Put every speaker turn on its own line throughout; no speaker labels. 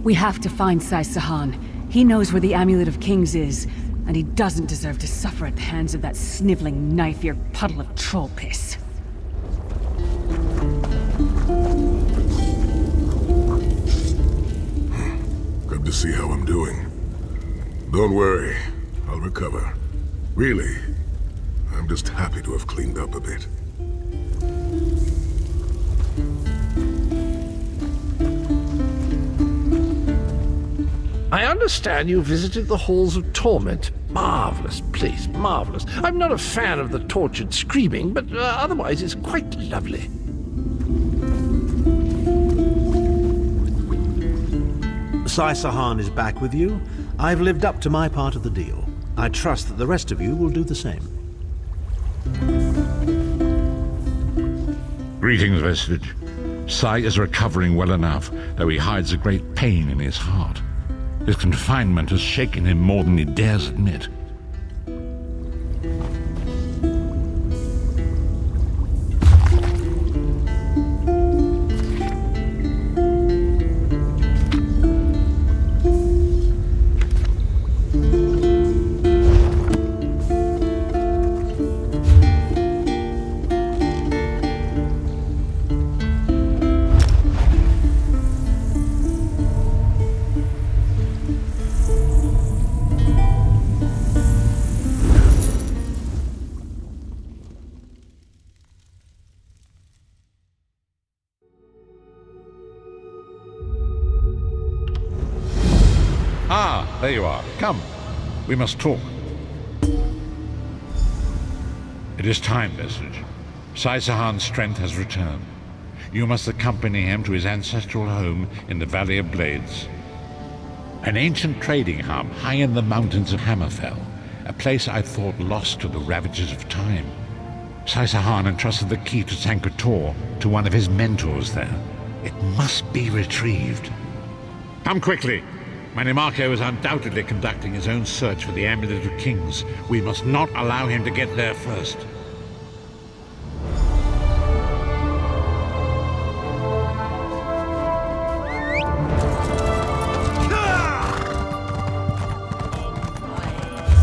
We have to find Sahan. He knows where the Amulet of Kings is, and he doesn't deserve to suffer at the hands of that sniveling, knife-eared puddle of troll piss.
Come to see how I'm doing. Don't worry, I'll recover. Really, I'm just happy to have cleaned up a bit.
I understand you visited the Halls of Torment. Marvelous place, marvelous. I'm not a fan of the tortured screaming, but otherwise it's quite lovely.
Sahan is back with you. I've lived up to my part of the deal. I trust that the rest of you will do the same.
Greetings, Vestige. Sai is recovering well enough, though he hides a great pain in his heart. His confinement has shaken him more than he dares admit. Ah, there you are. Come, we must talk. It is time, Vestige. Sahan's strength has returned. You must accompany him to his ancestral home in the Valley of Blades. An ancient trading hub high in the mountains of Hammerfell, a place I thought lost to the ravages of time. Sahan entrusted the key to Sankator to one of his mentors there. It must be retrieved. Come quickly! Manimarco is undoubtedly conducting his own search for the Amulet of Kings. We must not allow him to get there first.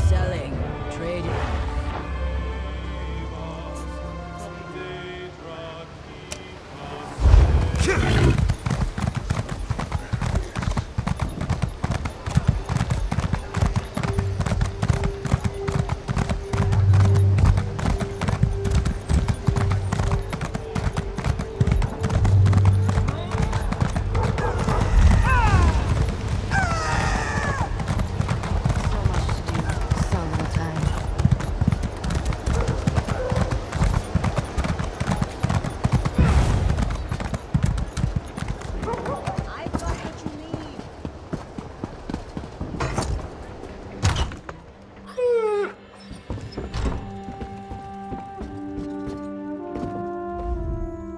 Selling, trading.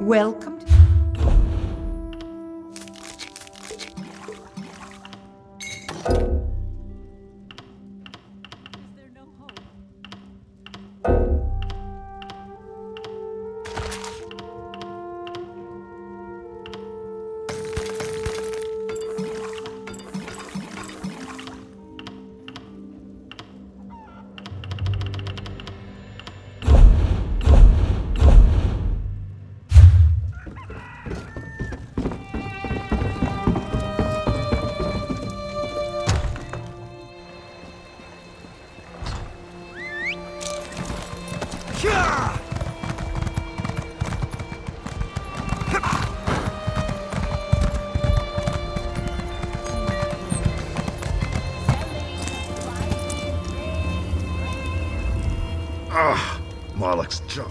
Welcome to... Is there no hope?
Ah, Marlok's job.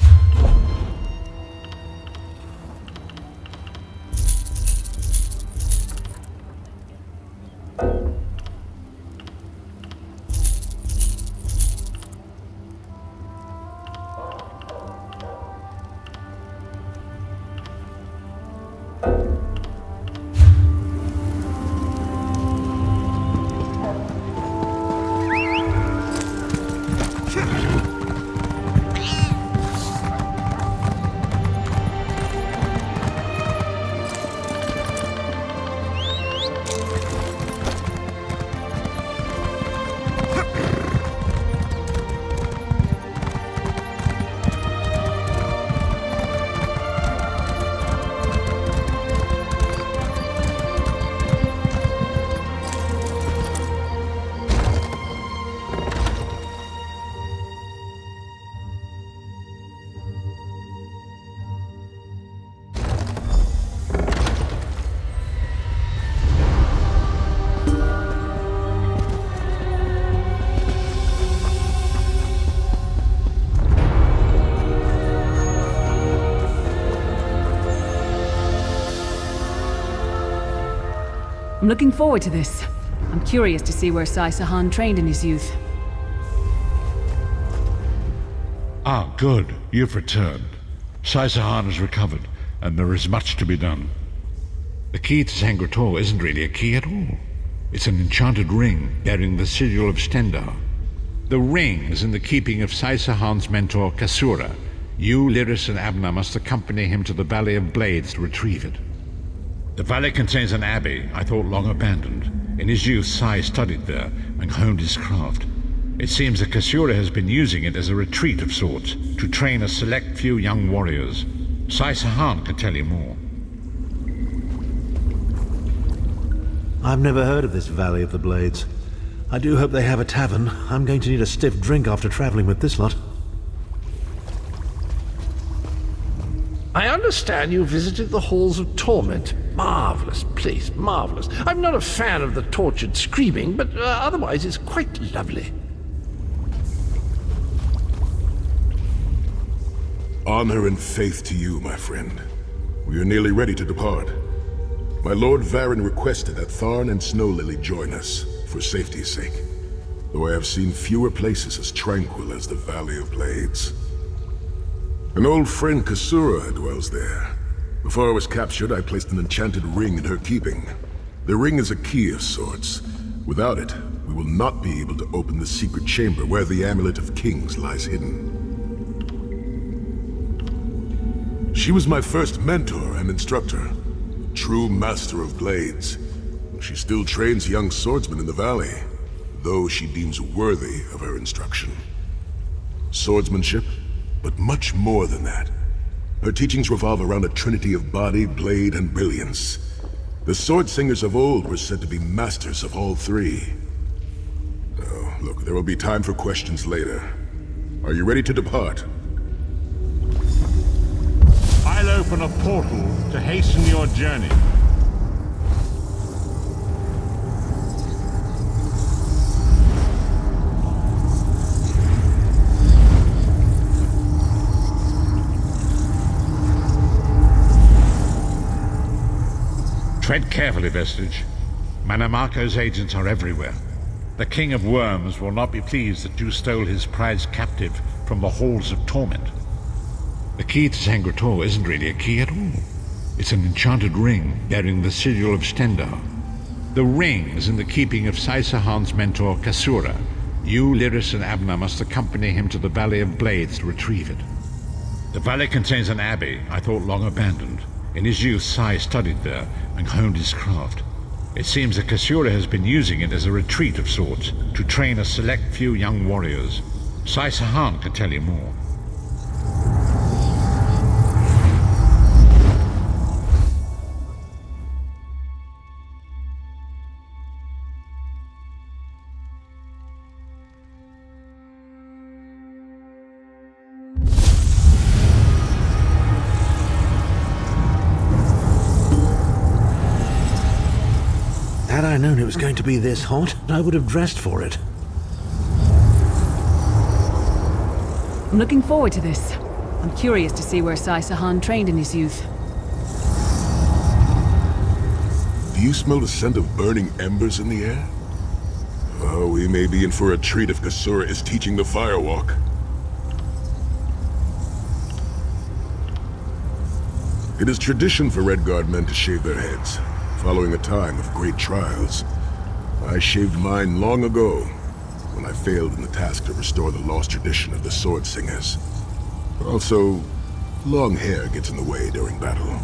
I'm looking forward to this. I'm curious to see where Sahan trained in his youth.
Ah, good. You've returned. Sahan has recovered, and there is much to be done. The key to Sangretor isn't really a key at all. It's an enchanted ring bearing the sigil of Stendar. The ring is in the keeping of Sahan's mentor, Kasura. You, Lyris, and Abner must accompany him to the Valley of Blades to retrieve it. The valley contains an abbey I thought long abandoned. In his youth, Sai studied there and honed his craft. It seems that Kasura has been using it as a retreat of sorts, to train a select few young warriors. Sahan can tell you more.
I've never heard of this Valley of the Blades. I do hope they have a tavern. I'm going to need a stiff drink after traveling with this lot.
I understand you visited the Halls of Torment. Marvelous place, marvelous. I'm not a fan of the tortured screaming, but otherwise it's quite lovely.
Honor and faith to you, my friend. We are nearly ready to depart. My Lord Varen requested that Tharn and Snow Lily join us, for safety's sake. Though I have seen fewer places as tranquil as the Valley of Blades. An old friend, Kasura, dwells there. Before I was captured, I placed an enchanted ring in her keeping. The ring is a key of sorts. Without it, we will not be able to open the secret chamber where the Amulet of Kings lies hidden. She was my first mentor and instructor. True master of blades. She still trains young swordsmen in the valley, though she deems worthy of her instruction. Swordsmanship, but much more than that. Her teachings revolve around a trinity of body, blade, and brilliance. The sword singers of old were said to be masters of all three. Oh, look, there will be time for questions later. Are you ready to depart?
I'll open a portal to hasten your journey.
Tread carefully, Vestige. Manamako's agents are everywhere. The King of Worms will not be pleased that you stole his prize captive from the Halls of Torment. The key to Sangretor isn't really a key at all. It's an enchanted ring bearing the sigil of Stendar. The ring is in the keeping of Sahan's mentor, Kasura. You, Lyris, and Abner must accompany him to the Valley of Blades to retrieve it. The valley contains an abbey I thought long abandoned. In his youth, Sai studied there and honed his craft. It seems that Kasura has been using it as a retreat of sorts, to train a select few young warriors. Sahan can tell you more.
Had I known it was going to be this hot, I would have dressed for it.
I'm looking forward to this. I'm curious to see where Sahan trained in his youth.
Do you smell the scent of burning embers in the air? Oh, we may be in for a treat if Kasura is teaching the firewalk. It is tradition for Redguard men to shave their heads, following a time of great trials. I shaved mine long ago, when I failed in the task to restore the lost tradition of the sword singers. Also, long hair gets in the way during battle.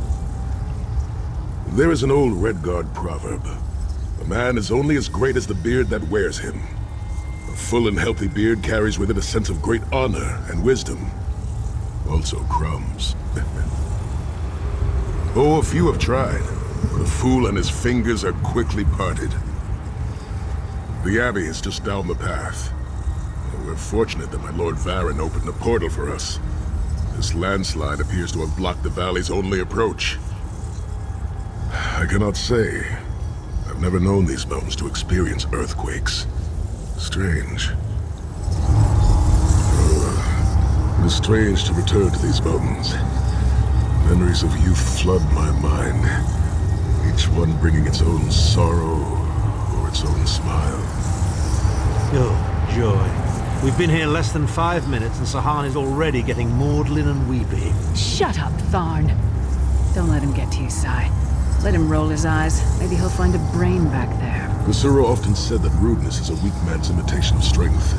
There is an old Redguard proverb. A man is only as great as the beard that wears him. A full and healthy beard carries with it a sense of great honor and wisdom. Also crumbs. Oh, a few have tried. The fool and his fingers are quickly parted. The Abbey is just down the path. We're fortunate that my Lord Varen opened a portal for us. This landslide appears to have blocked the valley's only approach. I cannot say. I've never known these mountains to experience earthquakes. Strange. It is strange to return to these mountains. Memories of youth flood my mind. Each one bringing its own sorrow or its own smile.
Oh, joy. We've been here less than 5 minutes and Sahan is already getting maudlin and weepy.
Shut up, Tharn. Don't let him get to you, Sai. Let him roll his eyes. Maybe he'll find a brain back there.
Kusura often said that rudeness is a weak man's imitation of strength.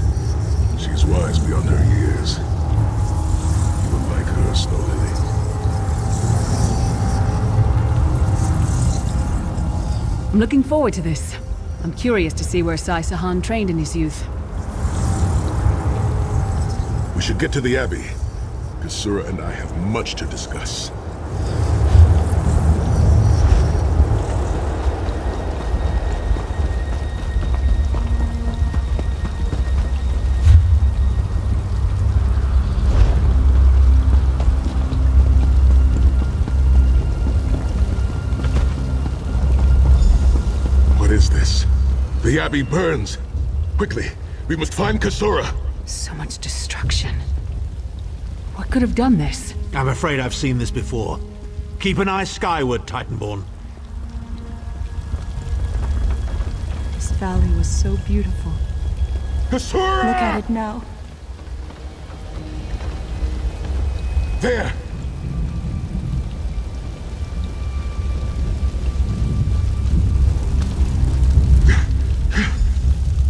She is wise beyond her years. You will like her, Snow Lily.
I'm looking forward to this. I'm curious to see where Sai Sahan trained in his youth.
We should get to the Abbey. Kusura and I have much to discuss. What is this? The Abbey burns! Quickly, we must find Kusura!
So much destruction. What could have done this?
I'm afraid I've seen this before. Keep an eye skyward, Titanborn.
This valley was so beautiful.
Kusura!
Look at it now.
There!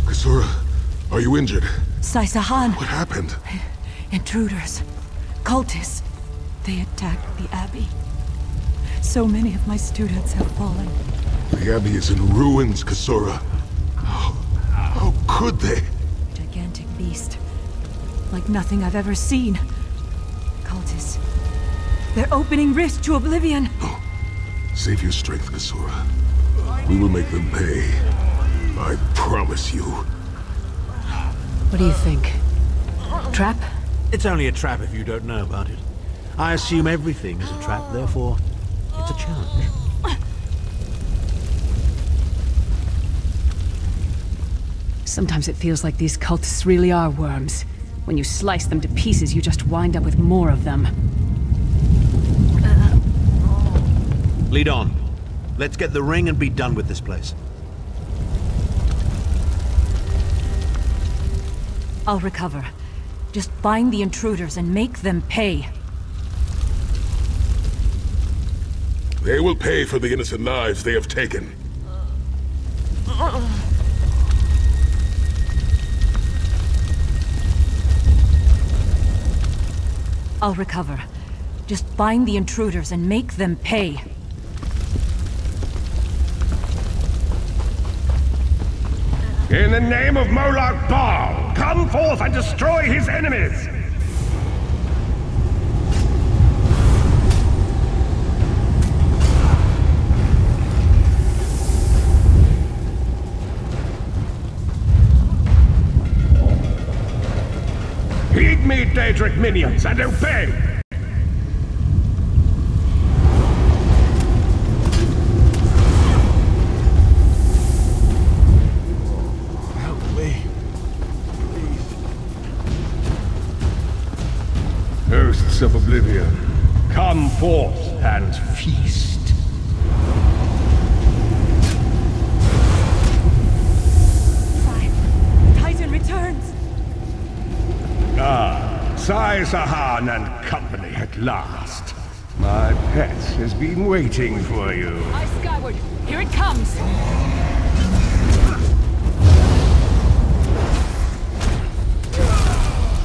Kusura, are you injured?
Sai Sahan.
What happened?
Intruders. Cultists. They attacked the Abbey. So many of my students have fallen.
The Abbey is in ruins, Kusura. How could they?
Gigantic beast. Like nothing I've ever seen. Cultists. They're opening rifts to oblivion.
No. Save your strength, Kusura. We will make them pay. I promise you.
What do you think? Trap?
It's only a trap if you don't know about it. I assume everything is a trap, therefore, it's a challenge.
Sometimes it feels like these cultists really are worms. When you slice them to pieces, you just wind up with more of them.
Lead on. Let's get the ring and be done with this place.
I'll recover. Just find the intruders and make them pay.
They will pay for the innocent lives they have taken.
I'll recover. Just find the intruders and make them pay.
In the name of Moloch Baal, come forth and destroy his enemies! Heed me, Daedric minions, and obey! Hosts of Oblivion, come forth and feast.
Titan returns!
Ah, Sai Sahan and company at last. My pet has been waiting for you.
Eyes skyward! Here it comes!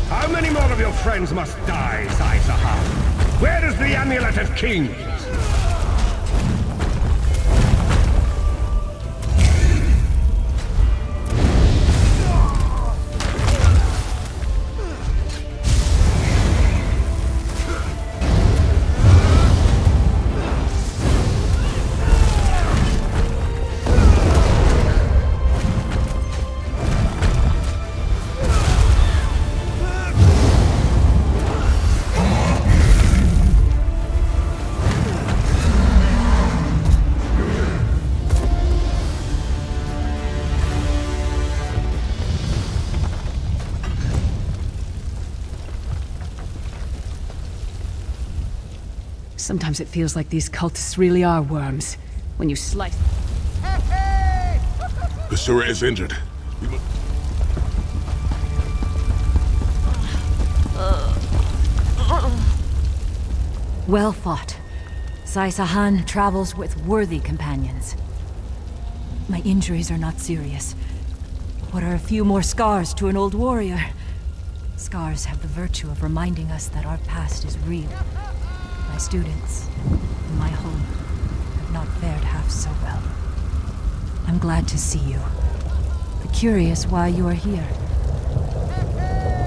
How many more of your friends must die, Sai Sahan? Where is the Amulet of Kings?
Sometimes it feels like these cultists really are worms. When you slice...
Kasura is injured. We must...
Well fought. Sai-Sahan travels with worthy companions. My injuries are not serious. What are a few more scars to an old warrior? Scars have the virtue of reminding us that our past is real. My students, in my home, have not fared half so well. I'm glad to see you, but curious why you are here.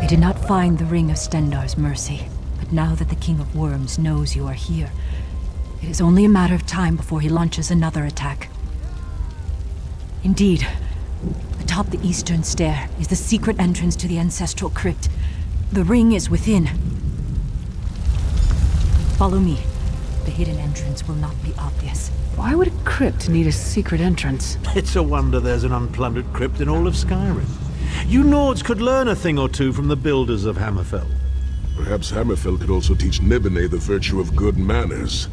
I did not find the Ring of Stendarr's mercy, but now that the King of Worms knows you are here, it is only a matter of time before he launches another attack. Indeed, atop the eastern stair is the secret entrance to the ancestral crypt. The ring is within. Follow me. The hidden entrance will not be obvious.
Why would a crypt need a secret entrance?
It's a wonder there's an unplundered crypt in all of Skyrim. You Nords could learn a thing or two from the builders of Hammerfell.
Perhaps Hammerfell could also teach Nibene the virtue of good manners.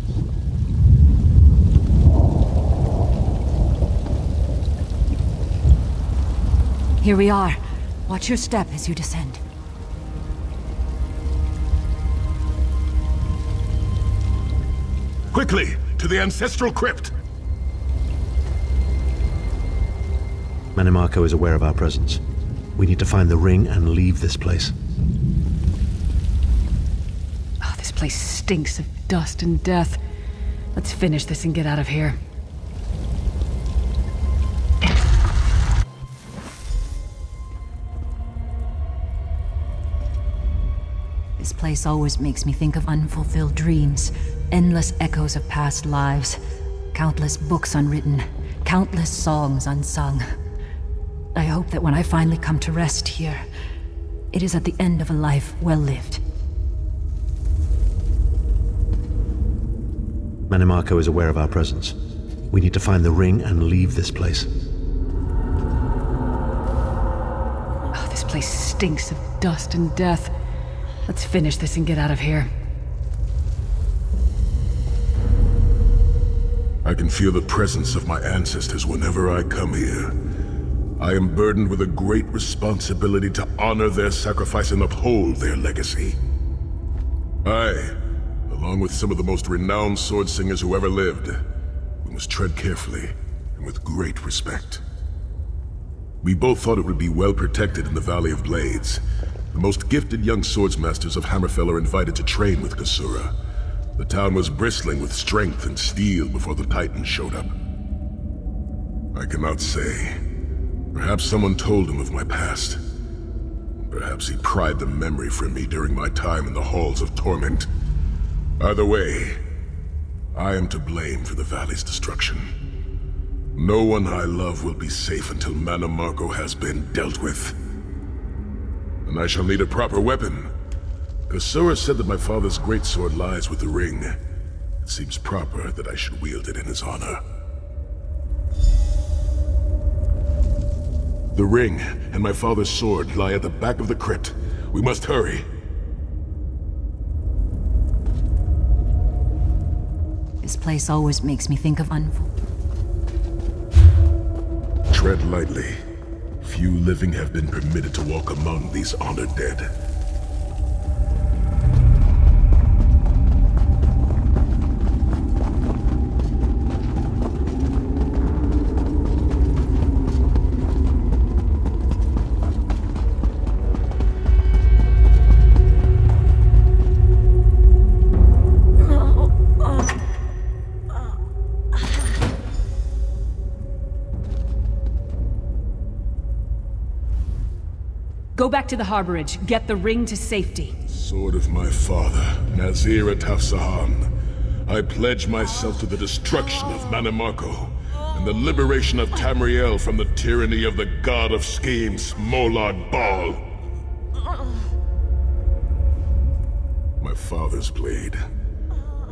Here we are. Watch your step as you descend.
Quickly, to the ancestral crypt!
Manimarco is aware of our presence. We need to find the ring and leave this place.
Oh, this place stinks of dust and death. Let's finish this and get out of here.
This place always makes me think of unfulfilled dreams, endless echoes of past lives, countless books unwritten, countless songs unsung. I hope that when I finally come to rest here, it is at the end of a life well lived.
Manimarco is aware of our presence. We need to find the ring and leave this place.
Oh, this place stinks of dust and death. Let's finish this and get out of here.
I can feel the presence of my ancestors whenever I come here. I am burdened with a great responsibility to honor their sacrifice and uphold their legacy. I, along with some of the most renowned sword singers who ever lived, we must tread carefully and with great respect. We both thought it would be well protected in the Valley of Blades. The most gifted young swordsmasters of Hammerfell are invited to train with Kasura. The town was bristling with strength and steel before the Titans showed up. I cannot say. Perhaps someone told him of my past. Perhaps he pried the memory from me during my time in the Halls of Torment. Either way, I am to blame for the valley's destruction. No one I love will be safe until Manimarco has been dealt with. And I shall need a proper weapon. Kasura said that my father's greatsword lies with the ring. It seems proper that I should wield it in his honor. The ring and my father's sword lie at the back of the crypt. We must hurry.
This place always makes me think of
Tread lightly. Few living have been permitted to walk among these honored dead.
Go back to the harborage. Get the ring to safety.
Sword of my father, Nazir Ataf-Sahan, I pledge myself to the destruction of Manimarco and the liberation of Tamriel from the tyranny of the god of schemes, Molag Bal. My father's blade.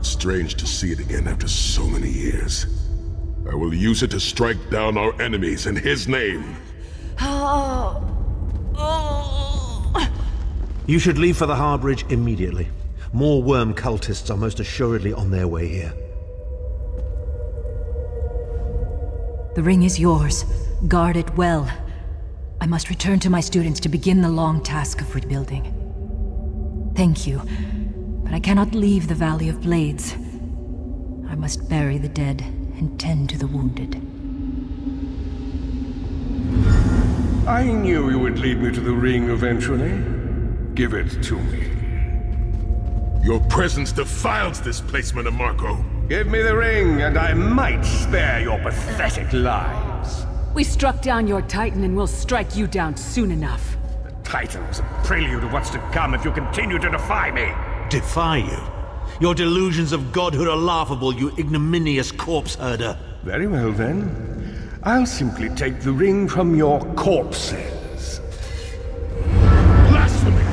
Strange to see it again after so many years. I will use it to strike down our enemies in his name.
You should leave for the harborage immediately. More worm cultists are most assuredly on their way here.
The ring is yours. Guard it well. I must return to my students to begin the long task of rebuilding. Thank you, but I cannot leave the Valley of Blades. I must bury the dead and tend to the wounded.
I knew you would lead me to the ring eventually. Give it to me.
Your presence defiles this place, Marco.
Give me the ring, and I might spare your pathetic lives.
We struck down your Titan and we'll strike you down soon enough.
The Titan was a prelude of what's to come if you continue to defy me.
Defy you? Your delusions of godhood are laughable, you ignominious corpse herder.
Very well, then. I'll simply take the ring from your corpses.
Blasphemy!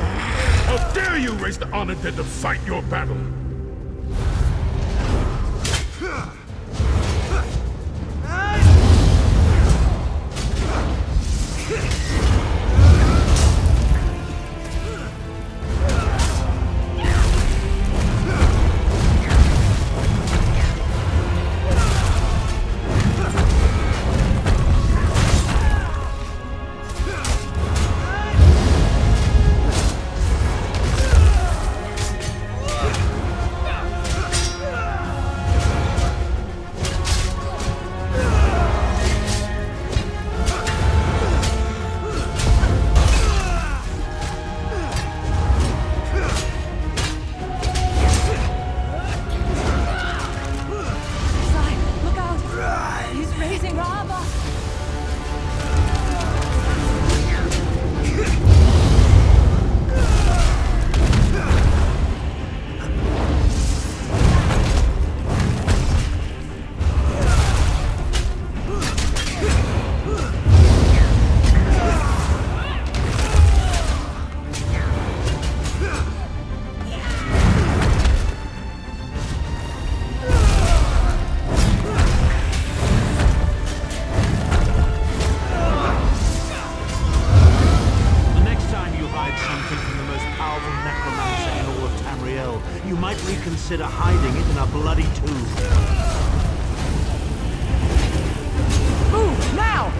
How dare you raise the honored dead to fight your battle?
Consider hiding it in a bloody tomb.
Move, now!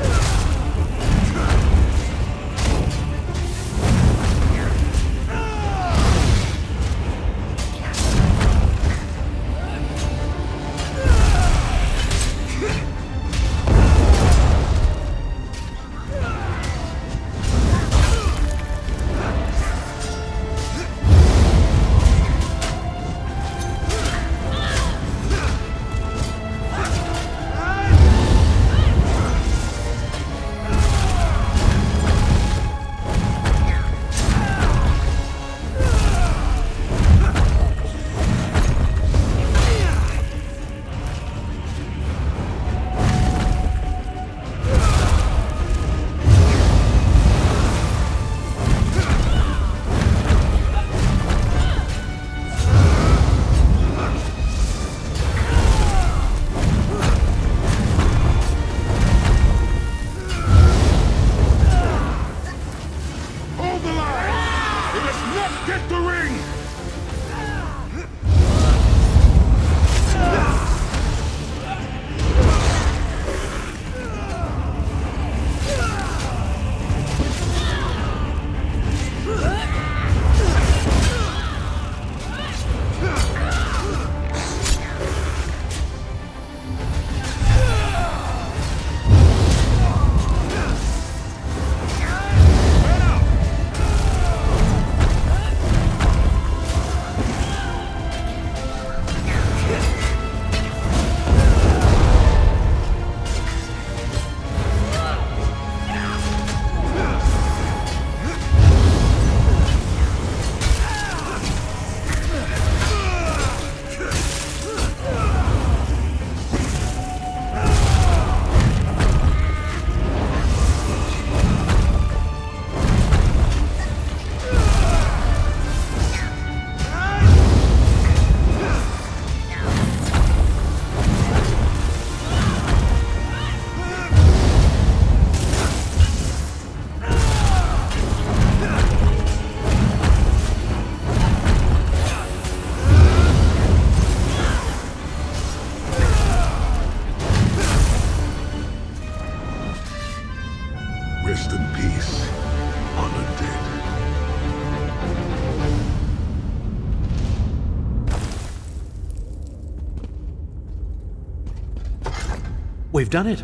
We've done it.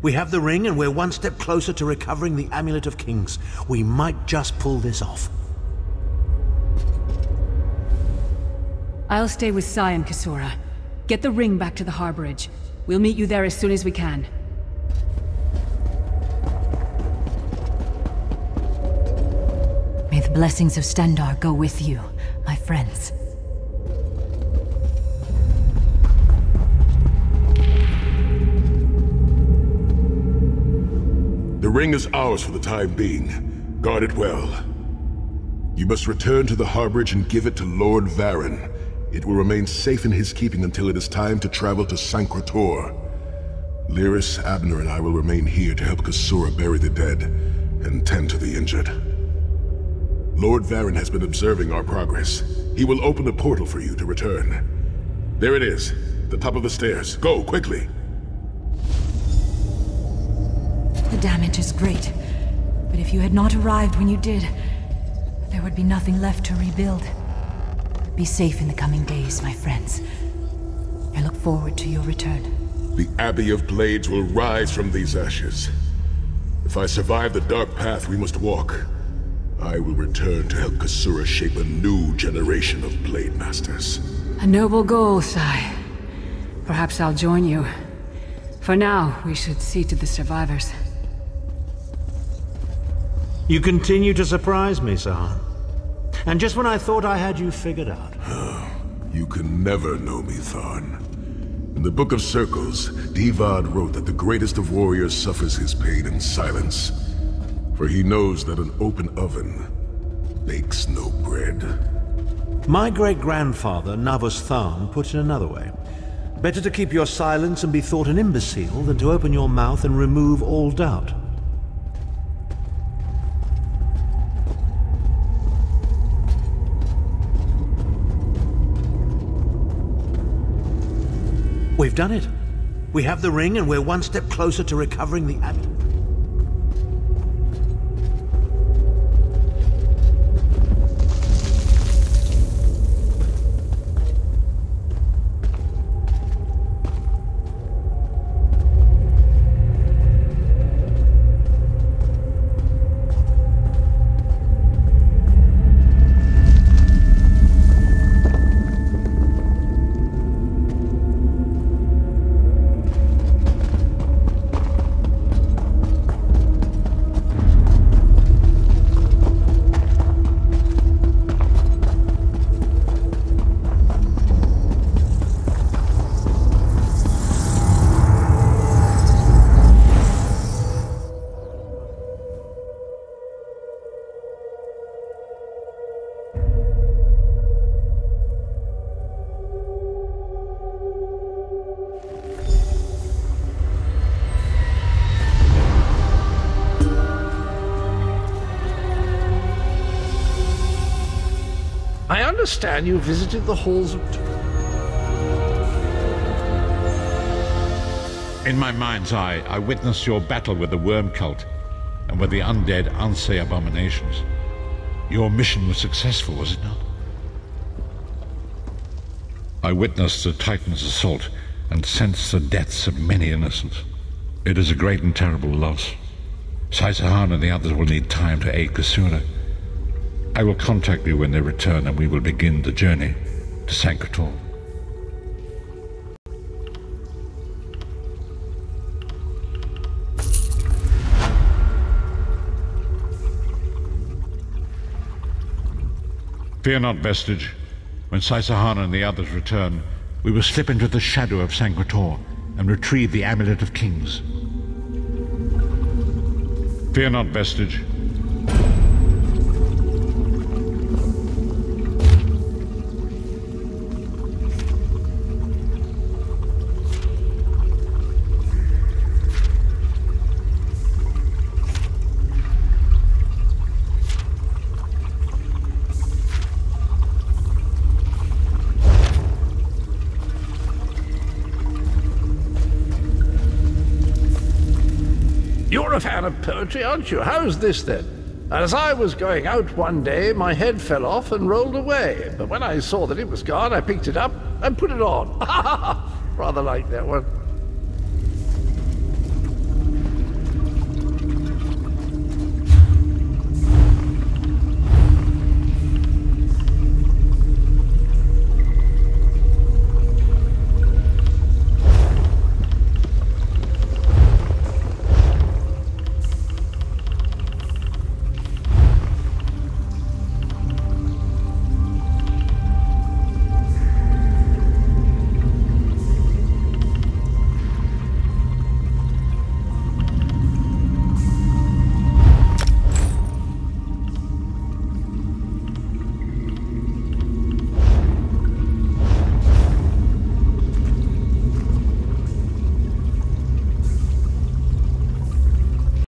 We have the ring and we're one step closer to recovering the Amulet of Kings. We might just pull this off.
I'll stay with Sai and Kasura. Get the ring back to the harborage. We'll meet you there as soon as we can.
May the blessings of Stendar go with you, my friends.
The ring is ours for the time being. Guard it well. You must return to the harborage and give it to Lord Varen. It will remain safe in his keeping until it is time to travel to Sancretor. Lyris, Abner, and I will remain here to help Kasura bury the dead and tend to the injured. Lord Varen has been observing our progress. He will open a portal for you to return. There it is, the top of the stairs. Go, quickly!
The damage is great, but if you had not arrived when you did, there would be nothing left to rebuild. Be safe in the coming days, my friends. I look forward to your return.
The Abbey of Blades will rise from these ashes. If I survive the dark path we must walk, I will return to help Kasura shape a new generation of Blade Masters.
A noble goal, Sai. Perhaps I'll join you. For now, we should see to the survivors.
You continue to surprise me, Sahan. And just when I thought I had you figured out.
You can never know me, Tharn. In the Book of Circles, Divad wrote that the greatest of warriors suffers his pain in silence. For he knows that an open oven bakes no bread.
My great-grandfather, Navus Tharn, put it another way. Better to keep your silence and be thought an imbecile than to open your mouth and remove all doubt. We've done it. We have the ring and we're one step closer to recovering the amulet.
I understand you visited the halls of...
In my mind's eye, I witnessed your battle with the worm cult and with the undead Unsay abominations. Your mission was successful, was it not? I witnessed the Titan's assault and sensed the deaths of many innocents. It is a great and terrible loss. Sai-Sahan and the others will need time to aid Kasura. I will contact you when they return and we will begin the journey to Sancretor. Fear not, Vestige. When Sai-Sahan and the others return, we will slip into the shadow of Sancretor and retrieve the Amulet of Kings. Fear not, Vestige.
You're a fan of poetry, aren't you? How's this, then? As I was going out one day, my head fell off and rolled away. But when I saw that it was gone, I picked it up and put it on. Rather like that one.